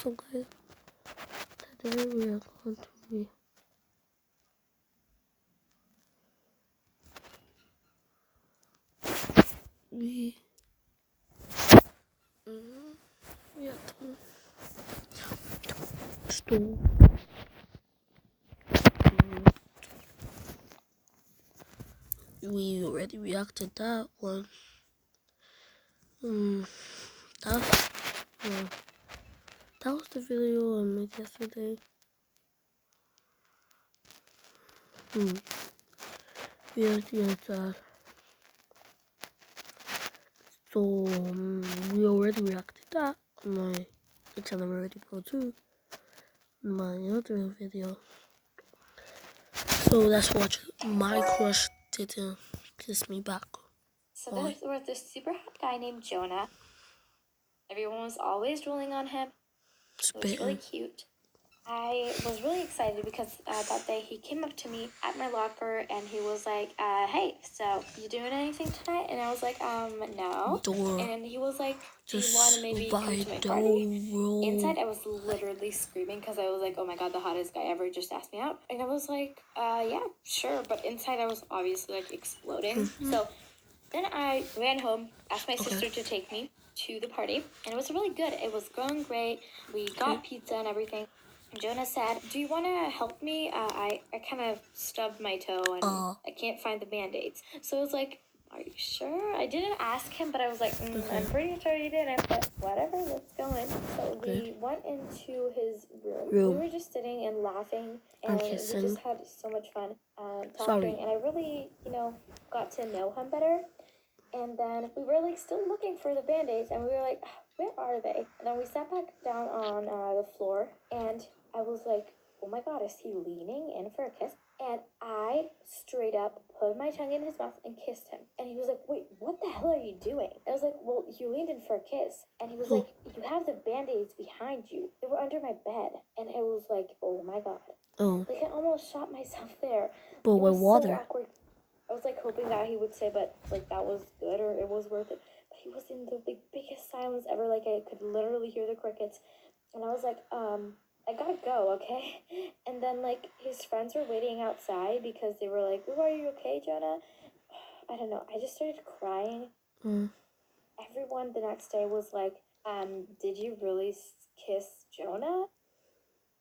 So guys, today we are going to be we are to store. We already reacted that one. That uh, that was the video I made yesterday. We already had that. So we already reacted that on my channel already pro too. My other video. So let's watch My Crush Didn't Kiss Me Back. So there was this super hot guy named Jonah. Everyone was always drooling on him. It was really cute. I was really excited because that day he came up to me at my locker and he was like, hey, so you doing anything tonight? And I was like, no. And he was like, do you want to maybe come to my party? Inside, I was literally screaming because I was like, oh my god, the hottest guy ever just asked me out. And I was like, yeah, sure. But inside, I was obviously like exploding. So then I ran home, asked my sister to take me to the party, and it was really good. It was going great. We got pizza and everything. Jonah said, do you want to help me? I kind of stubbed my toe and I can't find the Band-Aids. So I was like, are you sure? I didn't ask him, but I was like, I'm pretty sure you didn't, but whatever, let's go in. So we went into his room. We were just sitting and laughing, and we just had so much fun talking, and I really, got to know him better. And then we were like still looking for the Band-Aids, and we were like, where are they? And then we sat back down on the floor, and I was like, oh my god, is he leaning in for a kiss? And I straight up put my tongue in his mouth and kissed him. And he was like, wait, what the hell are you doing? I was like, well, you leaned in for a kiss. And he was like, you have the Band-Aids behind you. They were under my bed. And it was like, oh my god. Like I almost shot myself there. But with water. So awkward. I was like hoping that he would say, but like that was good or it was worth it. But he was in the biggest silence ever. Like I could literally hear the crickets. And I was like, I gotta go, okay? And then like his friends were waiting outside because they were like, oh, are you okay, Jonah? I don't know. I just started crying. Everyone the next day was like, did you really kiss Jonah?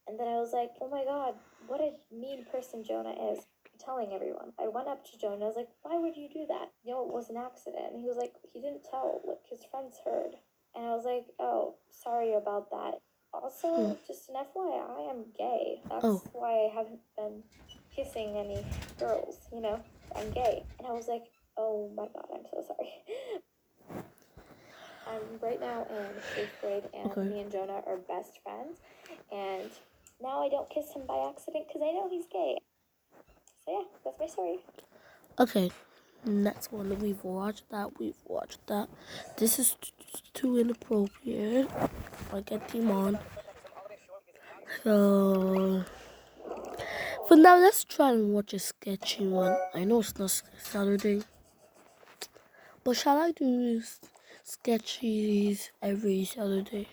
And then I was like, oh my god, what a mean person Jonah is. Telling everyone. I went up to Jonah. I was like, why would you do that? It was an accident. And he was like, he didn't tell. Like, his friends heard. And I was like, oh, sorry about that. Also, just an FYI, I am gay. That's why I haven't been kissing any girls, I'm gay. And I was like, oh my god, I'm so sorry. I'm right now in 8th grade, and me and Jonah are best friends. And now I don't kiss him by accident because I know he's gay. So yeah, that's my story. Okay, next one. We've watched that. This is too inappropriate. I get them on. So for now, let's try and watch a sketchy one. I know it's not Saturday, but shall I do sketchies every Saturday?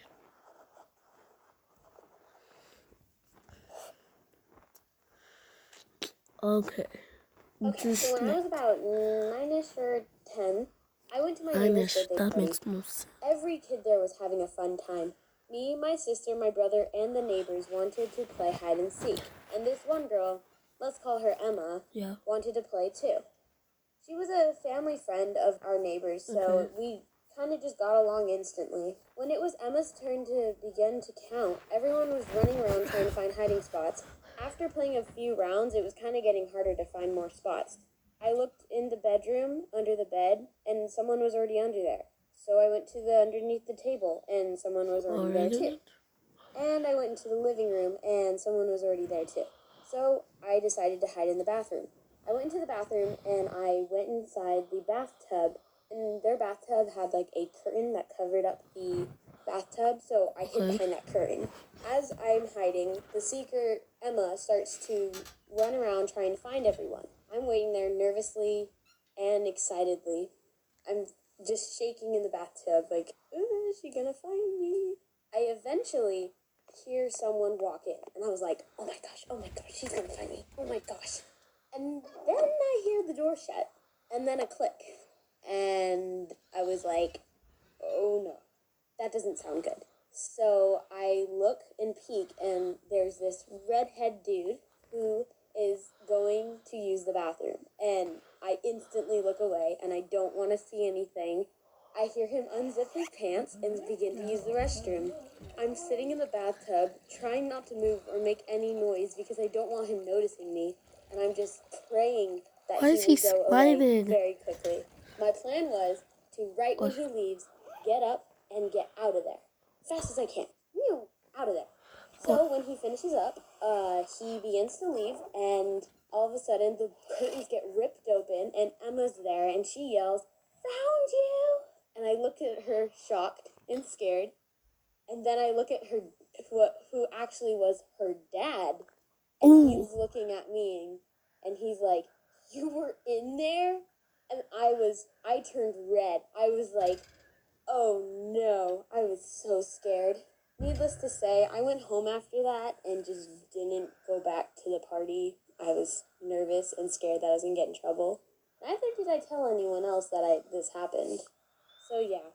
Okay. Okay, so when I was about 9-ish or 10, I went to my neighbor's birthday party. That makes more sense. Every kid there was having a fun time. Me, my sister, my brother, and the neighbors wanted to play hide and seek. And this one girl, let's call her Emma, wanted to play too. She was a family friend of our neighbors, so we kind of just got along instantly. When it was Emma's turn to begin to count, everyone was running around trying to find hiding spots. After playing a few rounds, it was kind of getting harder to find more spots. I looked in the bedroom, under the bed, and someone was already under there. So I went to the underneath the table, and someone was already there too. And I went into the living room, and someone was already there too. So I decided to hide in the bathroom. I went into the bathroom, and I went inside the bathtub, and their bathtub had like a curtain that covered up the bathtub, so I hid behind that curtain. As I'm hiding, the seeker, Emma, starts to run around trying to find everyone. I'm waiting there nervously and excitedly. I'm just shaking in the bathtub like, ooh, is she gonna find me? I eventually hear someone walk in, and I was like, oh my gosh, she's gonna find me. Oh my gosh. And then I hear the door shut, and then a click. And I was like, oh no, that doesn't sound good. So I look and peek, and there's this redhead dude who is going to use the bathroom. And I instantly look away, and I don't want to see anything. I hear him unzip his pants and begin to use the restroom. I'm sitting in the bathtub, trying not to move or make any noise because I don't want him noticing me. And I'm just praying that Why is he would go away smiling? very quickly. My plan was to, right when he leaves, get up and get out of there. Fast as I can. Out of there. So when he finishes up, he begins to leave, and all of a sudden the curtains get ripped open, and Emma's there, and she yells, "Found you!" And I look at her shocked and scared, and then I look at her, who actually was her dad, and he's looking at me, and he's like, "You were in there?" And I turned red. I was like, oh no, I was so scared. Needless to say, I went home after that and just didn't go back to the party. I was nervous and scared that I was going to get in trouble. Neither did I tell anyone else that this happened. So yeah,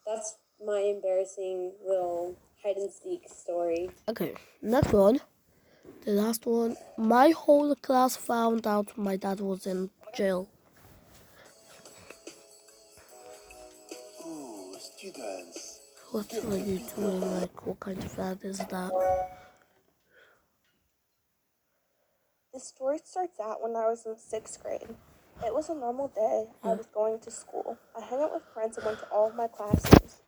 that's my embarrassing little hide and seek story. Okay, next one. The last one. My whole class found out my dad was in jail. Ooh, students. What are you doing? Like, what kind of ad is that? The story starts out when I was in 6th grade. It was a normal day. I was going to school. I hung out with friends and went to all of my classes.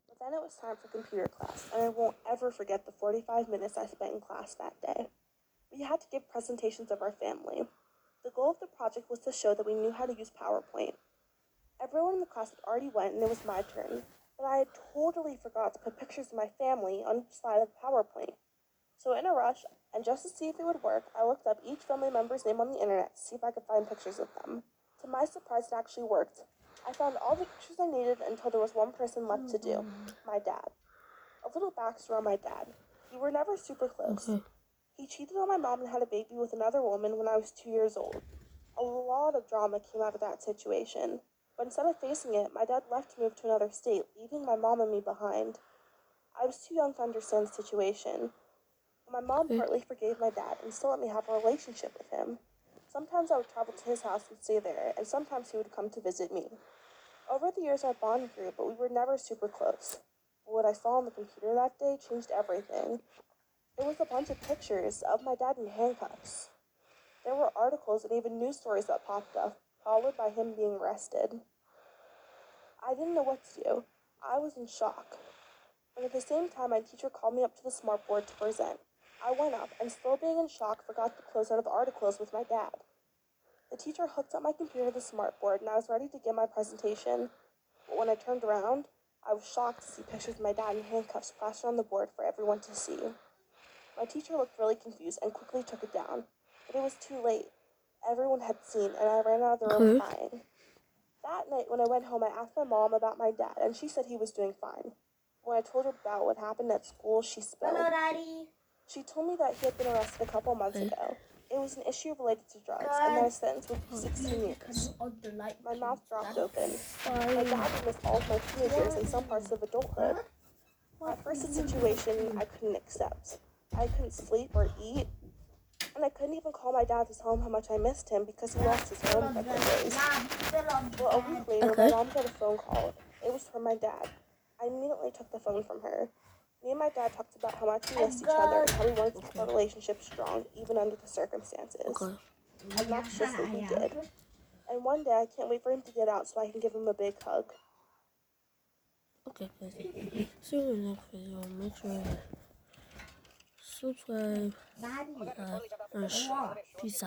But then it was time for computer class, and I won't ever forget the 45 minutes I spent in class that day. We had to give presentations of our family. The goal of the project was to show that we knew how to use PowerPoint. Everyone in the class had already went, and it was my turn, but I had totally forgot to put pictures of my family on each slide of PowerPoint. So in a rush, and just to see if it would work, I looked up each family member's name on the internet to see if I could find pictures of them. To my surprise, it actually worked. I found all the pictures I needed until there was one person left to do, my dad. A little backstory on my dad. We were never super close. Okay. He cheated on my mom and had a baby with another woman when I was 2 years old. A lot of drama came out of that situation. But instead of facing it, my dad left to move to another state, leaving my mom and me behind. I was too young to understand the situation. My mom partly forgave my dad and still let me have a relationship with him. Sometimes I would travel to his house and stay there, and sometimes he would come to visit me. Over the years, our bond grew, but we were never super close. But what I saw on the computer that day changed everything. It was a bunch of pictures of my dad in handcuffs. There were articles and even news stories that popped up, followed by him being arrested. I didn't know what to do. I was in shock. But at the same time, my teacher called me up to the smartboard to present. I went up, and still being in shock, forgot to close out of the articles with my dad. The teacher hooked up my computer to the smartboard, and I was ready to give my presentation. But when I turned around, I was shocked to see pictures of my dad in handcuffs plastered on the board for everyone to see. My teacher looked really confused and quickly took it down. But it was too late. Everyone had seen, and I ran out of the room crying. That night, when I went home, I asked my mom about my dad, and she said he was doing fine. When I told her about what happened at school, she spilled. Hello, Daddy. She told me that he had been arrested a couple months ago. It was an issue related to drugs, and that his sentence would be 16 years. My mouth dropped open. My dad had missed all of my teenage years and some parts of adulthood. At first, the situation I couldn't accept. I couldn't sleep or eat, and I couldn't even call my dad to tell him how much I missed him because he lost his phone for days. Well, a week later, my mom got a phone call. It was from my dad. I immediately took the phone from her. Me and my dad talked about how much we missed each other and how we wanted to keep our relationship strong, even under the circumstances. And that's just what we did. And one day, I can't wait for him to get out so I can give him a big hug. Okay, guys. See you in the next video. Make sure to subscribe, like, and share. Peace out.